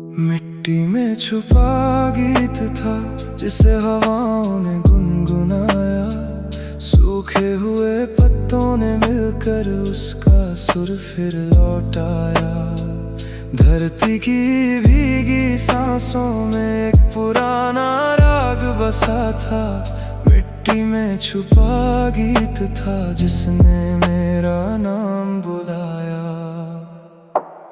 मिट्टी में छुपा गीत था जिसे हवाओं ने गुनगुनाया। सूखे हुए पत्तों ने मिलकर उसका सुर फिर लौटाया। धरती की भीगी सांसों में एक पुराना राग बसा था। मिट्टी में छुपा गीत था जिसने मेरा नाम बुलाया।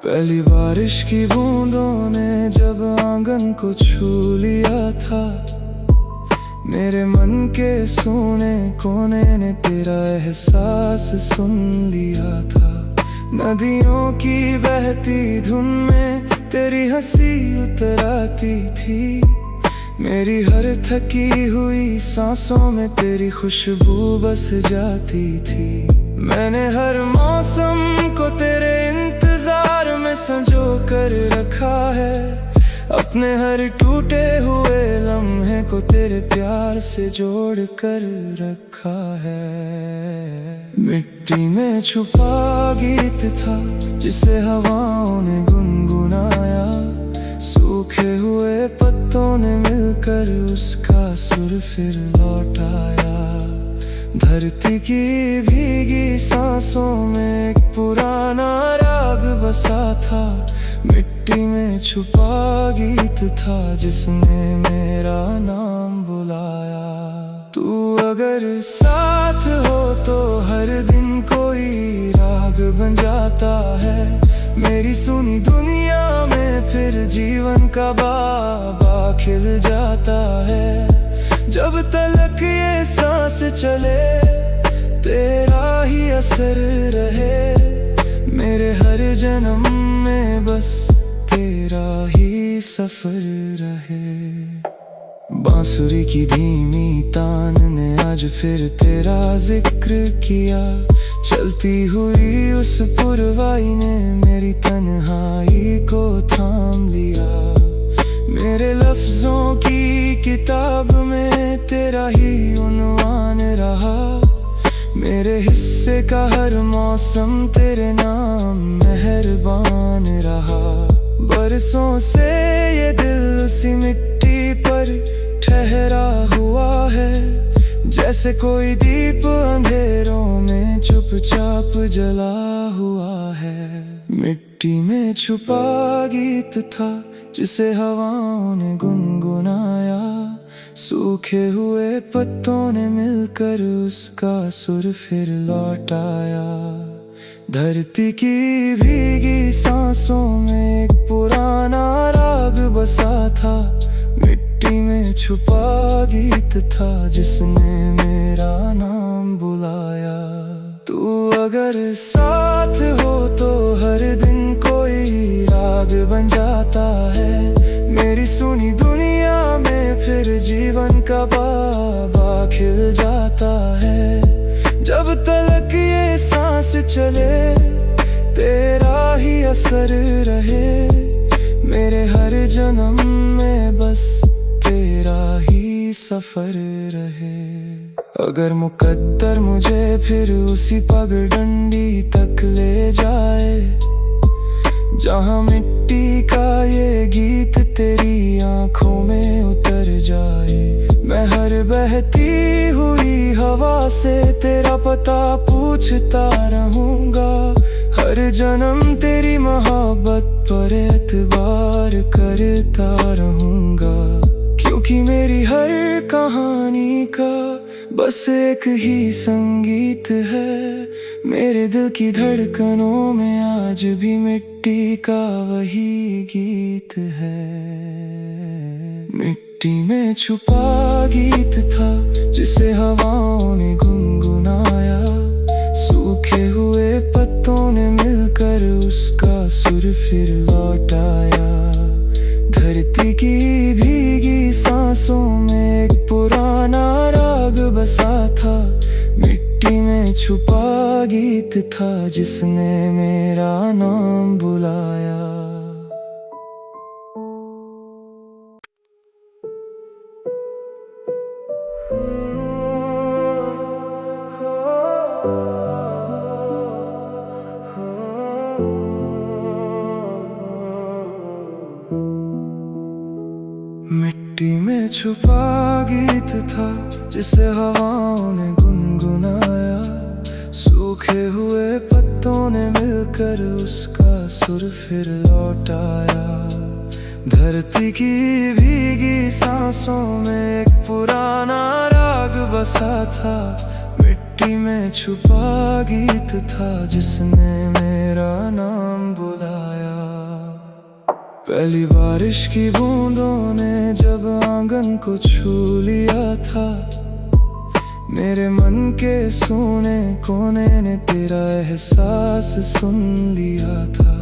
पहली बारिश की बूंदों ने जब आंगन को छू लिया था, मेरे मन के सूने कोने ने तेरा एहसास सुन लिया था। नदियों की बहती धुन में तेरी हंसी उतर आती थी। मेरी हर थकी हुई सांसों में तेरी खुशबू बस जाती थी। मैंने हर मौसम को तेरे इंतजार में संजो कर रखा है। अपने हर टूटे हुए लम्हे को तेरे प्यार से जोड़ कर रखा है। मिट्टी में छुपा गीत था जिसे हवाओं ने गुनगुनाया। सूखे हुए पत्तों ने मिलकर उसका सुर फिर लौटाया। धरती की भीगी सांसों में एक पुराना राग बसा था। मिट्टी में छुपा गीत था जिसने मेरा नाम बुलाया। तू अगर साथ हो तो हर दिन कोई राग बन जाता है। मेरी सुनी दुनिया में फिर जीवन का बाबा खिल जाता है। जब तलक ये सांस चले तेरा ही असर रहे। मेरे हर जन्म में बस तेरा ही सफर रहे। बांसुरी की धीमी तान ने आज फिर तेरा जिक्र किया। चलती हुई उस पुरवाई ने मेरी तन्हाई को थाम लिया। मेरे लफ्जों की किताब में तेरा ही उन्वान रहा। मेरे हिस्से का हर मौसम तेरे नाम मेहरबान रहा। बरसों से ये दिल उसी मिट्टी पर ठहरा हुआ है। जैसे कोई दीप अंधेरों में चुपचाप जला हुआ है। मिट्टी में छुपा गीत था जिसे हवाओं ने गुनगुनाया। सूखे हुए पत्तों ने मिलकर उसका सुर फिर लौटाया। धरती की भीगी सांसों में एक पुराना राग बसा था। मिट्टी में छुपा गीत था जिसने मेरा नाम बुलाया। तू अगर साथ हो तो हर दिन कोई राग बन जाता है। मेरी सुनी दुनिया में फिर जीवन का बाबा खिल जाता है। जब तलक ये सांस चले तेरा ही असर रहे। मेरे हर जन्म में बस तेरा ही सफर रहे। अगर मुकद्दर मुझे फिर उसी पगडंडी तक ले जाए जहाँ मिट्टी का ये गीत तेरी आंखों में उतर जाए। मैं हर बहती हुई हवा से तेरा पता पूछता रहूंगा। हर जन्म तेरी मोहब्बत पर एतबार करता रहूंगा। क्योंकि मेरी हर कहानी का बस एक ही संगीत है। मेरे दिल की धड़कनों में आज भी मिट्टी का वही गीत है। मिट्टी में छुपा गीत था जिसे हवाओं ने गुनगुनाया। सूखे हुए पत्तों ने मिलकर उसका सुर फिर लौटाया। धरती की भीगी सांसों में एक पुराना राग बसा था। मिट्टी में छुपा गीत था जिसने मेरा नाम बुलाया। मिट्टी में छुपा गीत था जिसे हवाओं ने गुनगुनाया, सूखे हुए पत्तों ने मिलकर उसका सुर फिर लौटाया। धरती की भीगी सांसों में एक पुराना राग बसा था, मिट्टी में छुपा गीत था जिसने मेरा नाम बुलाया। पहली बारिश की बूंदों ने जब आंगन को छू लिया था, मेरे मन के सूने कोने ने तेरा एहसास सुन लिया था।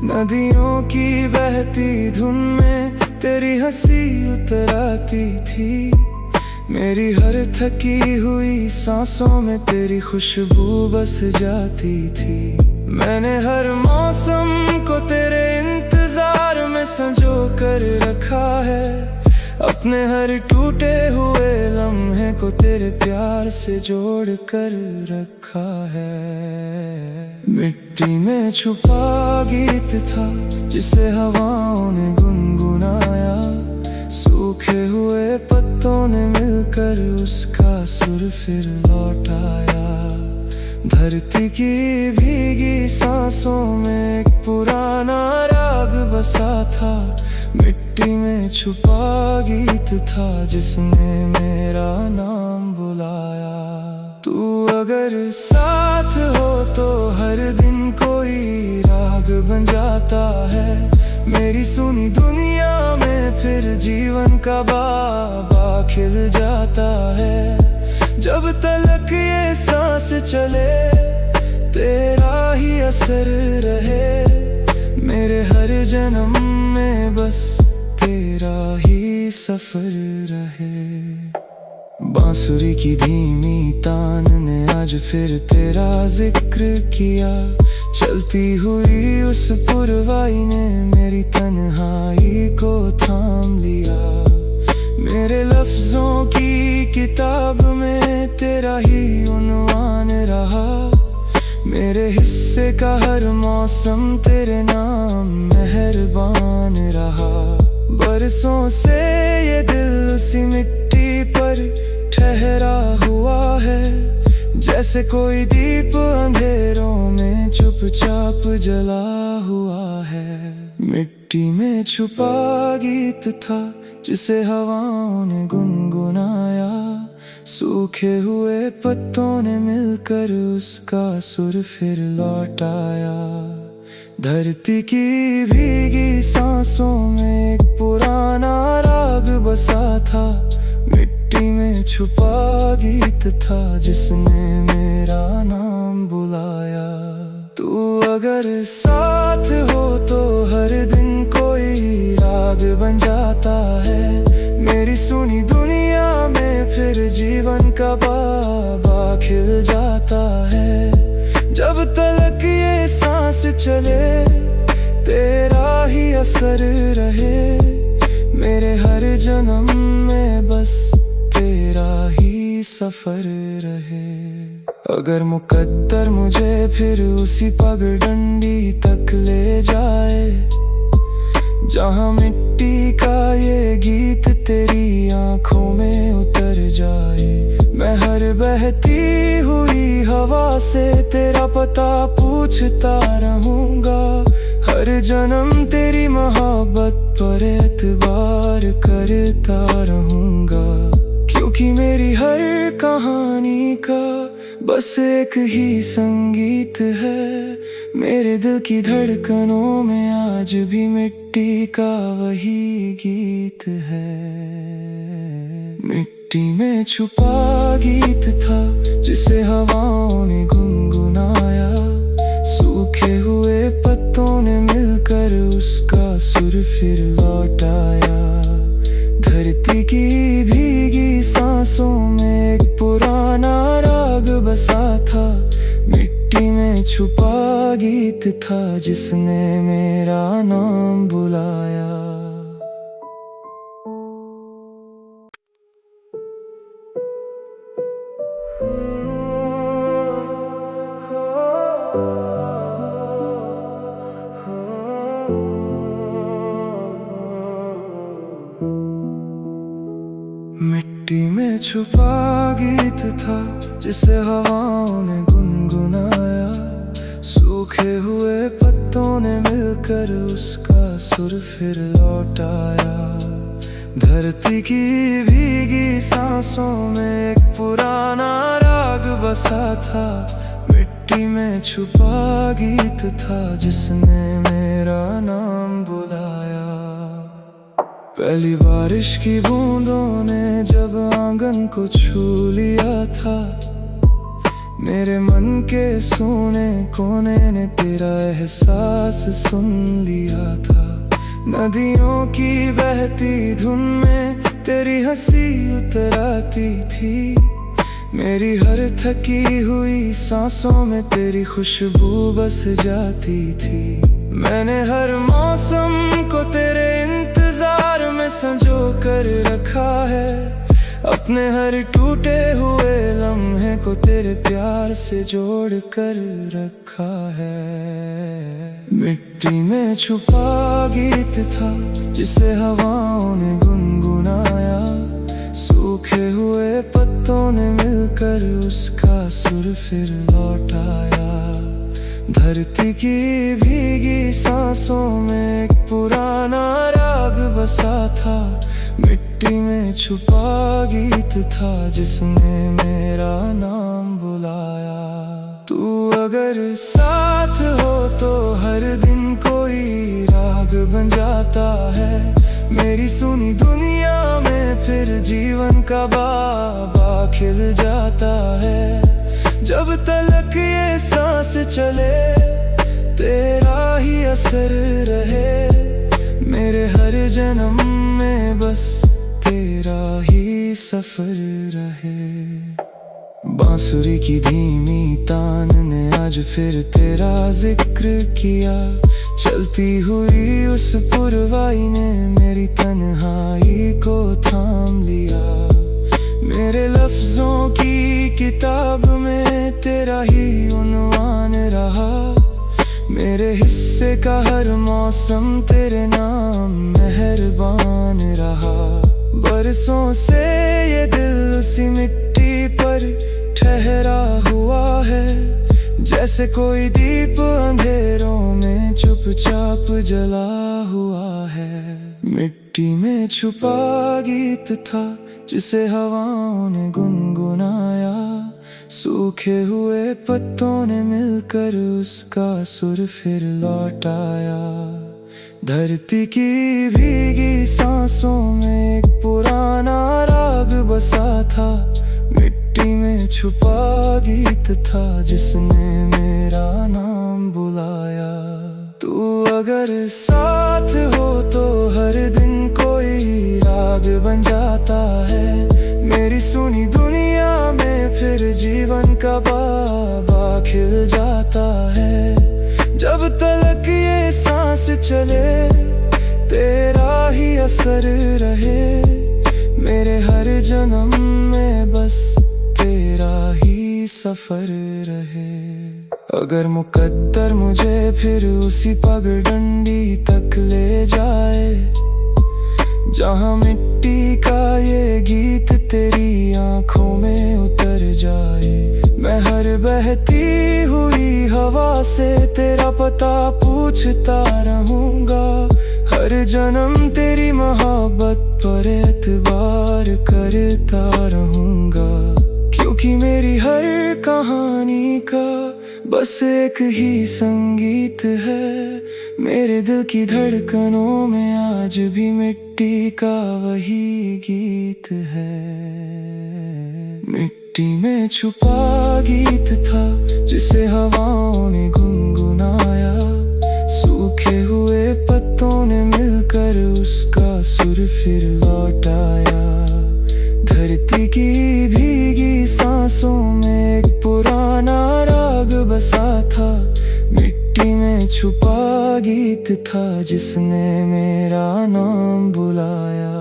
नदियों की बहती धुन में तेरी हंसी उतर आती थी, मेरी हर थकी हुई सांसों में तेरी खुशबू बस जाती थी। मैंने हर मौसम को तेरे इंतजार में संजो कर रखा है, अपने हर टूटे हुए लम्हे को तेरे प्यार से जोड़ कर रखा है। मिट्टी में छुपा गीत था जिसे हवाओं ने गुनगुनाया, सूखे हुए पत्तों ने मिलकर उसका सुर फिर लौटाया। धरती की भीगी सांसों में एक पुराना राग बसा था, मिट्टी में छुपा गीत था जिसने मेरा नाम बुलाया। तू अगर साथ हो तो हर दिन कोई राग बन जाता है, मेरी सुनी दुनिया में फिर जीवन का बाबा खिल जाता है। जब तलक ये सांस चले तेरा ही असर रहे, मेरे हर जन्म में बस तेरा ही सफर रहे। बांसुरी की धीमी तान ने आज फिर तेरा जिक्र किया, चलती हुई उस पुरवाई ने मेरी तन्हाई को थाम लिया। मेरे लफ्जों की किताब में तेरा ही उन्वान रहा, मेरे हिस्से का हर मौसम तेरे नाम मेहरबान रहा। बरसों से ये दिल उसी मिट्टी पर ठहरा हुआ है, जैसे कोई दीप अंधेरों में चुपचाप जला हुआ है। मिट्टी में छुपा गीत था जिसे हवाओं ने गुनगुनाया, सूखे हुए पत्तों ने मिलकर उसका सुर फिर लौटाया। धरती की भीगी सांसों में एक पुराना राग बसा था, मिट्टी में छुपा गीत था जिसने मेरा नाम बुलाया। तू अगर साथ हो तो हर दिन कोई राग बन जाता है, मेरी सुनी दुनिया में फिर जीवन का बाबा खिल जाता है। जब तलक ये सांस चले तेरा ही असर रहे, मेरे हर जन्म में बस तेरा ही सफर रहे। अगर मुकद्दर मुझे फिर उसी पगडंडी तक ले जाए, जहाँ मिट्टी का ये गीत तेरी आंखों में उतर जाए, मैं हर बहती हुई हवा से तेरा पता पूछता रहूंगा। हर जन्म तेरी मोहब्बत पर एतबार करता रहूंगा, क्योंकि मेरी हर कहानी का बस एक ही संगीत है। मेरे दिल की धड़कनों में आज भी मिट्टी का वही गीत है। मिट्टी में छुपा गीत था जिसे हवाओं ने गुनगुनाया, सूखे हुए पत्तों ने मिलकर उसका सुर फिर लौटाया। धरती की भीगी सांसों में एक पुराना राग बसा था, मिट्टी में छुपा गीत था जिसने मेरा नाम बुलाया। मिट्टी में छुपा गीत था जिसे हवाओं ने गुनगुनाया, सूखे हुए पत्तों ने मिलकर उसका सुर फिर लौटाया। धरती की भीगी सांसों में एक पुराना राग बसा था, मिट्टी में छुपा गीत था जिसने मेरा नाम बुलाया। पहली बारिश की बूंदों ने जब आंगन को छू लिया था, मेरे मन के सूने कोने ने तेरा एहसास सुन लिया था। नदियों की बहती धुन में तेरी हंसी उतर आती थी, मेरी हर थकी हुई सांसों में तेरी खुशबू बस जाती थी। मैंने हर मौसम को तेरे इंतजार में संजो कर रखा है, अपने हर टूटे हुए लम्हे को तेरे प्यार से जोड़ कर रखा है। मिट्टी में छुपा गीत था जिसे हवाओं ने गुनगुनाया, सूखे हुए पत्तों ने मिलकर उसका सुर फिर लौटाया। धरती की भीगी सांसों में एक पुराना राग बसा था, मिट्टी में छुपा गीत था जिसने मेरा नाम बुलाया। तू अगर साथ हो तो हर दिन कोई राग बन जाता है, मेरी सुनी दुनिया में फिर जीवन का बाबा खिल जाता है। जब तलक ये सांस चले तेरा ही असर रहे, मेरे हर जन्म में बस तेरा ही सफर रहे। बांसुरी की धीमी तान ने आज फिर तेरा जिक्र किया, चलती हुई उस पुरवाई ने मेरी तन्हाई को थाम लिया। मेरे लफ्जों की किताब में तेरा ही उन्वान रहा, मेरे हिस्से का हर मौसम तेरे नाम मेहरबान रहा। बरसों से ये दिल उसी मिट्टी पर ठहरा हुआ है, जैसे कोई दीप अंधेरों में चुपचाप जला हुआ है। मिट्टी में छुपा गीत था जिसे हवाओं ने गुनगुनाया, सूखे हुए पत्तों ने मिलकर उसका सुर फिर लौटाया। धरती की भीगी सांसों में एक पुराना राग बसा था, मिट्टी में छुपा गीत था जिसने मेरा नाम बुलाया। तू अगर साथ हो तो हर दिन कोई राग बन जाता है, मेरी सुनी दुनिया में फिर जीवन का बाबा खिल जाता है। जब तलक ये सांस चले तेरा ही असर रहे, मेरे हर जन्म में बस तेरा ही सफर रहे। अगर मुकद्दर मुझे फिर उसी पगडंडी तक ले जाए, जहाँ मिट्टी का ये गीत तेरी आंखों में उतर जाए, मैं हर बहती हुई हवा से तेरा पता पूछता रहूंगा, हर जन्म तेरी मोहब्बत पर एतबार करता रहूंगा। क्योंकि मेरी हर कहानी का बस एक ही संगीत है, मेरे दिल की धड़कनों में आज भी मिट्टी का वही गीत है। मिट्टी में छुपा गीत था जिसे हवाओं ने गुनगुनाया, सूखे हुए पत्तों ने मिलकर उसका सुर फिर लौटाया। धरती की भीगी सांसों में एक पुराना राग बसा था, मिट्टी में छुपा गीत था जिसने मेरा नाम बुलाया।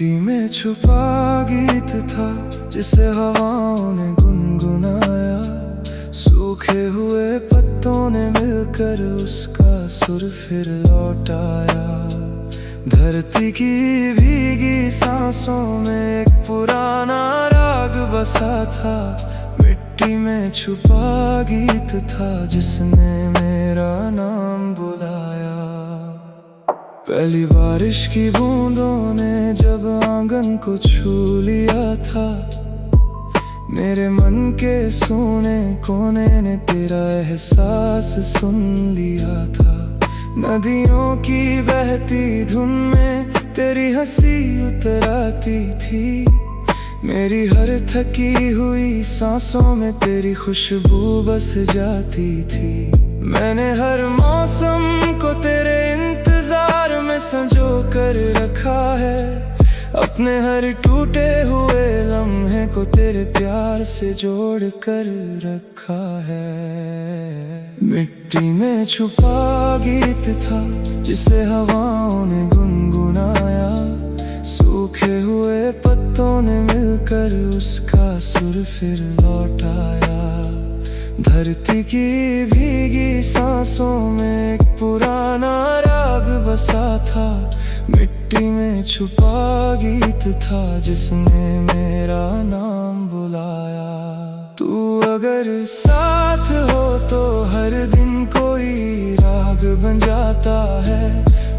मिट्टी में छुपा गीत था जिसे हवाओं ने गुनगुनाया, सूखे हुए पत्तों ने मिलकर उसका सुर फिर लौटाया। धरती की भीगी सांसों में एक पुराना राग बसा था, मिट्टी में छुपा गीत था जिसने मेरा नाम बुलाया। पहली बारिश की बूंदों ने जब आंगन को छू लिया था, मेरे मन के सोने कोने ने तेरा एहसास सुन लिया था। नदियों की बहती धुन में तेरी हंसी उतर आती थी, मेरी हर थकी हुई सांसों में तेरी खुशबू बस जाती थी। मैंने हर मौसम को तेरे इंतजार में संजो कर रखा है, अपने हर टूटे हुए लम्हे को तेरे प्यार से जोड़ कर रखा है। मिट्टी में छुपा गीत था जिसे हवाओं ने गुनगुनाया, सूखे हुए पत्तों ने मिलकर उसका सुर फिर लौटाया। धरती की भीगी सांसों में एक पुराना राग बसा था, मिट्टी में छुपा गीत था जिसने मेरा नाम बुलाया। तू अगर साथ हो तो हर दिन कोई राग बन जाता है,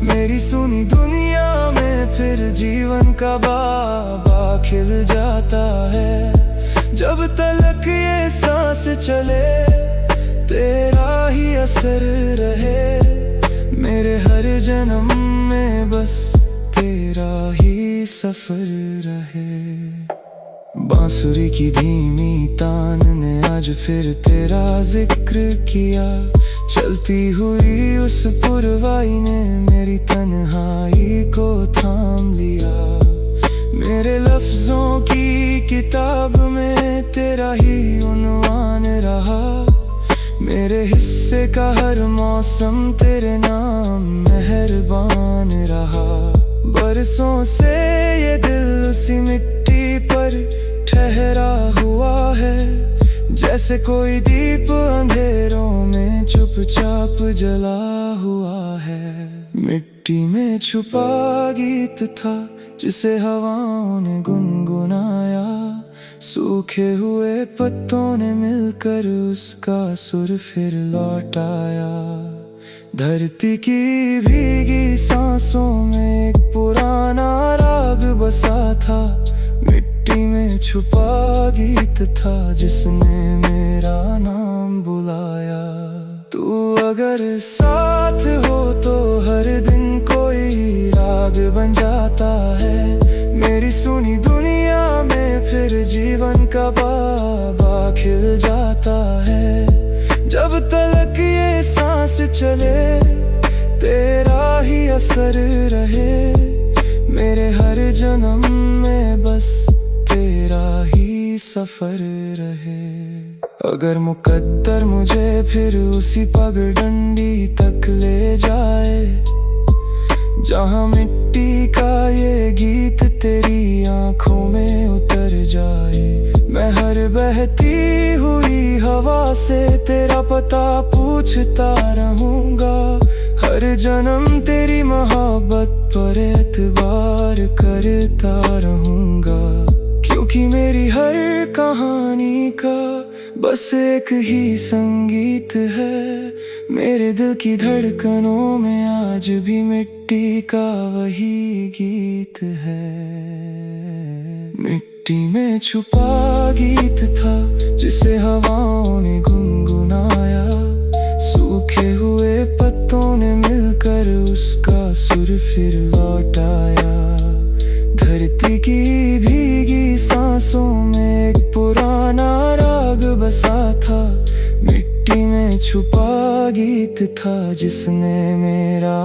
मेरी सुनी दुनिया में फिर जीवन का बाबा खिल जाता है। जब तलक ये सांस चले तेरा ही असर रहे, मेरे हर जन्म में बस तेरा ही सफर रहे। बांसुरी की धीमी तान ने आज फिर तेरा जिक्र किया, चलती हुई उस पुरवाई ने मेरी तन्हाई को थाम लिया। मेरे लफ्जों की किताब में तेरा ही उन्वान रहा, मेरे हिस्से का हर मौसम तेरे नाम मेहरबान रहा। बरसों से ये दिल उसी मिट्टी पर ठहरा हुआ है, जैसे कोई दीप अंधेरों में चुपचाप जला हुआ है। मिट्टी में छुपा गीत था जिसे हवाओं ने गुनगुनाया, सूखे हुए पत्तों ने मिलकर उसका सुर फिर लौटाया। धरती की भीगी सांसों में एक पुराना राग बसा था, मिट्टी में छुपा गीत था जिसने मेरा नाम बुलाया। तू अगर साथ हो तो हर दिन कोई राग बन जाता है, मेरी सुनी दुनिया में फिर जीवन का बाबा खिल जाता है। जब तलक ये सांस चले तेरा ही असर रहे, मेरे हर जन्म में बस तेरा ही सफर रहे। अगर मुकद्दर मुझे फिर उसी पगडंडी तक ले जाए, जहाँ मिट्टी का ये गीत तेरी आंखों में उतर जाए, मैं हर बहती हुई हवा से तेरा पता पूछता रहूंगा। हर जन्म तेरी मोहब्बत पर एतबार करता रहूंगा, क्योंकि मेरी हर कहानी का बस एक ही संगीत है। मेरे दिल की धड़कनों में आज भी मिट्टी का वही गीत है। मिट्टी में छुपा गीत था जिसे हवाओं ने गुनगुनाया, सूखे हुए पत्तों ने मिलकर उसका सुर फिर लौटाया। धरती की भीगी सांसों में एक पुराना राग बसा था, मिट्टी में छुपा गीत था जिसने मेरा